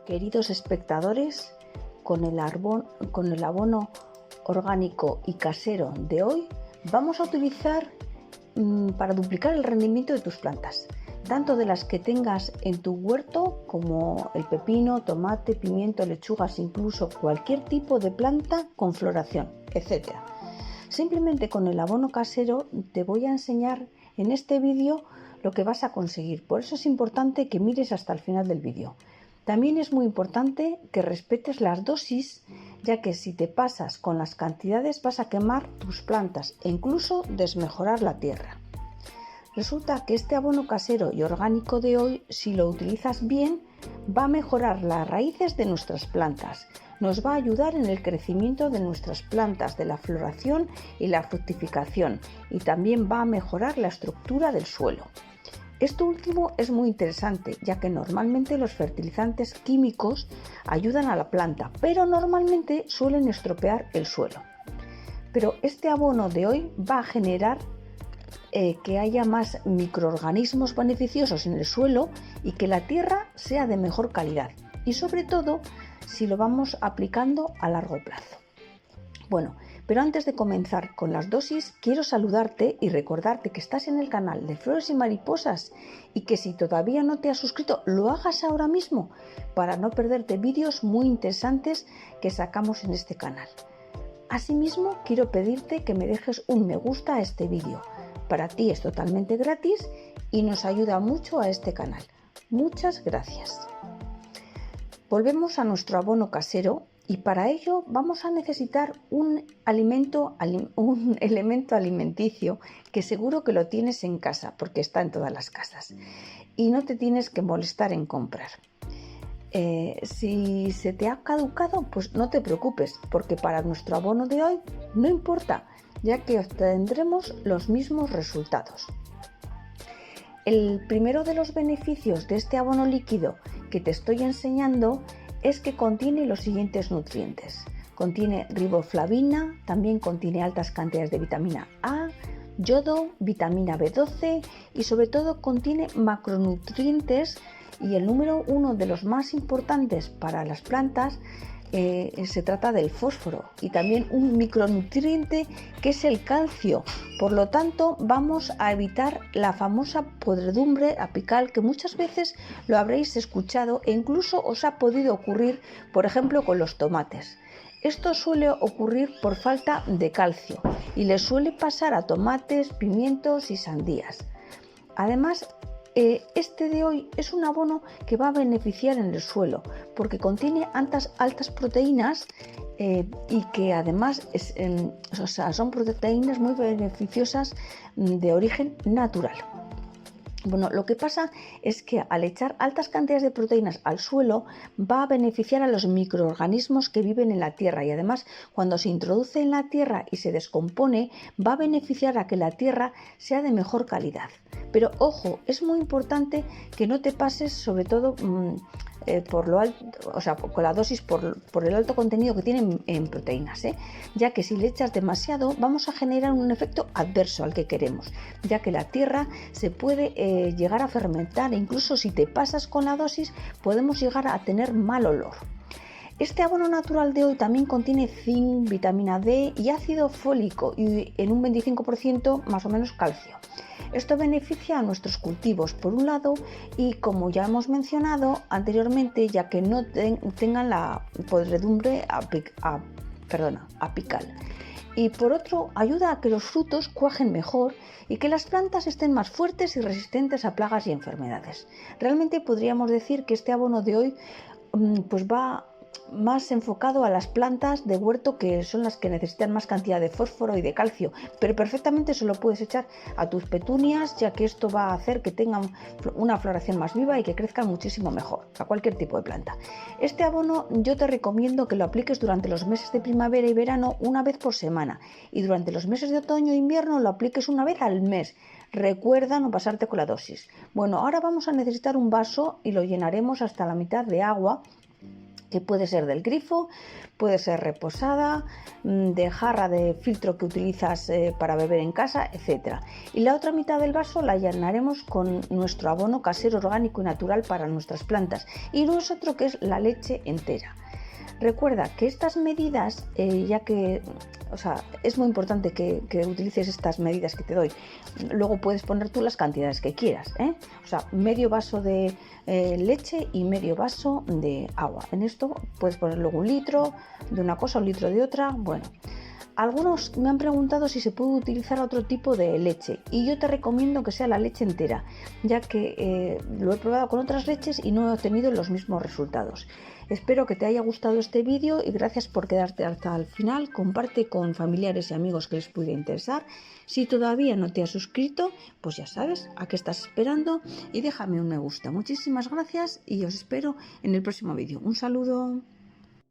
Queridos espectadores, con el abono orgánico y casero de hoy vamos a utilizar para duplicar el rendimiento de tus plantas, tanto de las que tengas en tu huerto como el pepino, tomate, pimiento, lechugas, incluso cualquier tipo de planta con floración, etc. Simplemente con el abono casero te voy a enseñar en este vídeo lo que vas a conseguir. Por eso es importante que mires hasta el final del vídeo. También es muy importante que respetes las dosis, ya que si te pasas con las cantidades vas a quemar tus plantas e incluso desmejorar la tierra. Resulta que este abono casero y orgánico de hoy, si lo utilizas bien, va a mejorar las raíces de nuestras plantas, nos va a ayudar en el crecimiento de nuestras plantas, de la floración y la fructificación, y también va a mejorar la estructura del suelo. Esto último es muy interesante, ya que normalmente los fertilizantes químicos ayudan a la planta, pero normalmente suelen estropear el suelo. Pero este abono de hoy va a generar que haya más microorganismos beneficiosos en el suelo y que la tierra sea de mejor calidad, y sobre todo si lo vamos aplicando a largo plazo. Bueno, pero antes de comenzar con las dosis, quiero saludarte y recordarte que estás en el canal de Flores y Mariposas y que si todavía no te has suscrito, lo hagas ahora mismo para no perderte vídeos muy interesantes que sacamos en este canal. Asimismo, quiero pedirte que me dejes un me gusta a este vídeo. Para ti es totalmente gratis y nos ayuda mucho a este canal. Muchas gracias. Volvemos a nuestro abono casero. Y para ello vamos a necesitar un elemento alimenticio que seguro que lo tienes en casa porque está en todas las casas y no te tienes que molestar en comprar. Si se te ha caducado, pues no te preocupes, porque para nuestro abono de hoy no importa, ya que obtendremos los mismos resultados. El primero de los beneficios de este abono líquido que te estoy enseñando es que contiene los siguientes nutrientes. Contiene riboflavina, también contiene altas cantidades de vitamina A, yodo, vitamina B12 y sobre todo contiene macronutrientes, y el número uno de los más importantes para las plantas se trata del fósforo y también un micronutriente que es el calcio. Por lo tanto, vamos a evitar la famosa podredumbre apical que muchas veces lo habréis escuchado e incluso os ha podido ocurrir, por ejemplo, con los tomates. Esto suele ocurrir por falta de calcio y le suele pasar a tomates, pimientos y sandías. Además, este de hoy es un abono que va a beneficiar en el suelo porque contiene altas proteínas y que además son proteínas muy beneficiosas de origen natural. Bueno, lo que pasa es que al echar altas cantidades de proteínas al suelo va a beneficiar a los microorganismos que viven en la tierra, y además cuando se introduce en la tierra y se descompone va a beneficiar a que la tierra sea de mejor calidad. Pero ojo, es muy importante que no te pases, sobre todo por lo alto, o sea, con la dosis por el alto contenido que tiene en proteínas, ya que si le echas demasiado vamos a generar un efecto adverso al que queremos, ya que la tierra se puede llegar a fermentar e incluso si te pasas con la dosis podemos llegar a tener mal olor. Este abono natural de hoy también contiene zinc, vitamina D y ácido fólico y en un 25% más o menos calcio. Esto beneficia a nuestros cultivos por un lado y, como ya hemos mencionado anteriormente, ya que no tengan la podredumbre apical. Y por otro, ayuda a que los frutos cuajen mejor y que las plantas estén más fuertes y resistentes a plagas y enfermedades. Realmente podríamos decir que este abono de hoy pues va más enfocado a las plantas de huerto, que son las que necesitan más cantidad de fósforo y de calcio, pero perfectamente se lo puedes echar a tus petunias, ya que esto va a hacer que tengan una floración más viva y que crezcan muchísimo mejor, a cualquier tipo de planta. Este abono yo te recomiendo que lo apliques durante los meses de primavera y verano una vez por semana, y durante los meses de otoño e invierno lo apliques una vez al mes. Recuerda no pasarte con la dosis. Bueno, ahora vamos a necesitar un vaso y lo llenaremos hasta la mitad de agua que puede ser del grifo, puede ser reposada, de jarra de filtro que utilizas para beber en casa, etc. Y la otra mitad del vaso la llenaremos con nuestro abono casero, orgánico y natural para nuestras plantas, y nosotros que es la leche entera. Recuerda que estas medidas, es muy importante que utilices estas medidas que te doy. Luego puedes poner tú las cantidades que quieras, medio vaso de leche y medio vaso de agua. En esto puedes poner luego 1 litro de una cosa, 1 litro de otra. Bueno, algunos me han preguntado si se puede utilizar otro tipo de leche, y yo te recomiendo que sea la leche entera, ya que lo he probado con otras leches y no he obtenido los mismos resultados. Espero que te haya gustado este vídeo y gracias por quedarte hasta el final. Comparte con familiares y amigos que les pudiera interesar. Si todavía no te has suscrito, pues ya sabes a qué estás esperando y déjame un me gusta. Muchísimas gracias y os espero en el próximo vídeo. Un saludo.